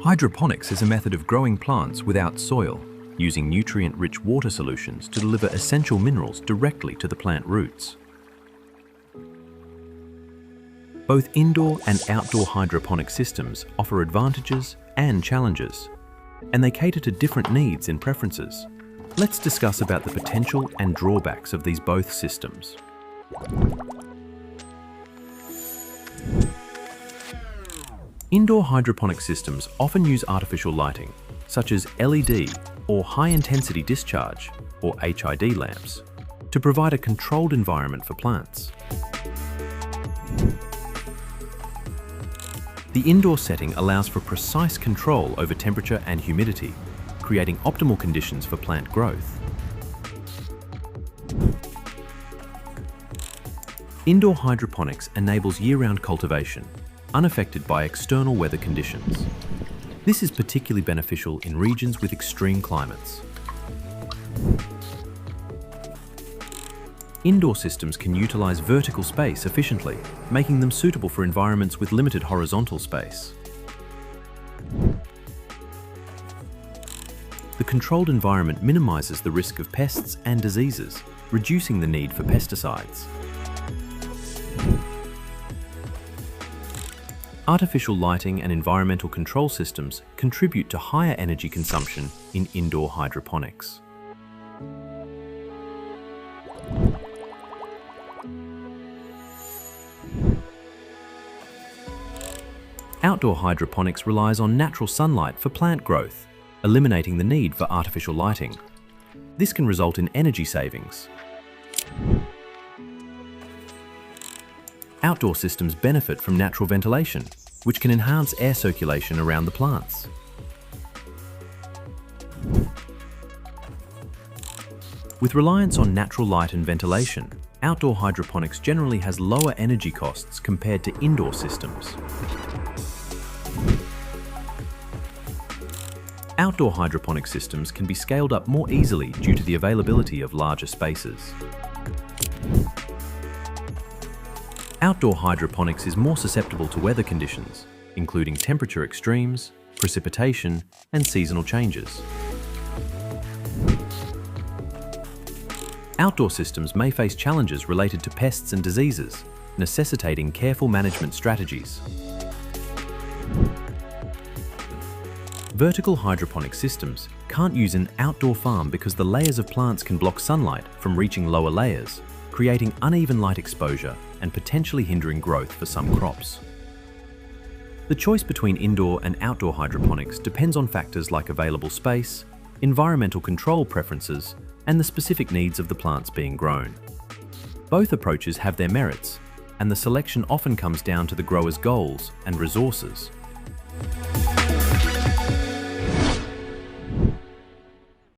Hydroponics is a method of growing plants without soil, using nutrient-rich water solutions to deliver essential minerals directly to the plant roots. Both indoor and outdoor hydroponic systems offer advantages and challenges, and they cater to different needs and preferences. Let's discuss about the potential and drawbacks of these both systems. Indoor hydroponic systems often use artificial lighting, such as LED or high-intensity discharge, or HID lamps, to provide a controlled environment for plants. The indoor setting allows for precise control over temperature and humidity, creating optimal conditions for plant growth. Indoor hydroponics enables year-round cultivation, unaffected by external weather conditions. This is particularly beneficial in regions with extreme climates. Indoor systems can utilize vertical space efficiently, making them suitable for environments with limited horizontal space. The controlled environment minimizes the risk of pests and diseases, reducing the need for pesticides. Artificial lighting and environmental control systems contribute to higher energy consumption in indoor hydroponics. Outdoor hydroponics relies on natural sunlight for plant growth, eliminating the need for artificial lighting. This can result in energy savings. Outdoor systems benefit from natural ventilation, which can enhance air circulation around the plants. With reliance on natural light and ventilation, outdoor hydroponics generally has lower energy costs compared to indoor systems. Outdoor hydroponic systems can be scaled up more easily due to the availability of larger spaces. Outdoor hydroponics is more susceptible to weather conditions, including temperature extremes, precipitation, and seasonal changes. Outdoor systems may face challenges related to pests and diseases, necessitating careful management strategies. Vertical hydroponic systems can't use an outdoor farm because the layers of plants can block sunlight from reaching lower layers, creating uneven light exposure and potentially hindering growth for some crops. The choice between indoor and outdoor hydroponics depends on factors like available space, environmental control preferences, and the specific needs of the plants being grown. Both approaches have their merits, and the selection often comes down to the grower's goals and resources.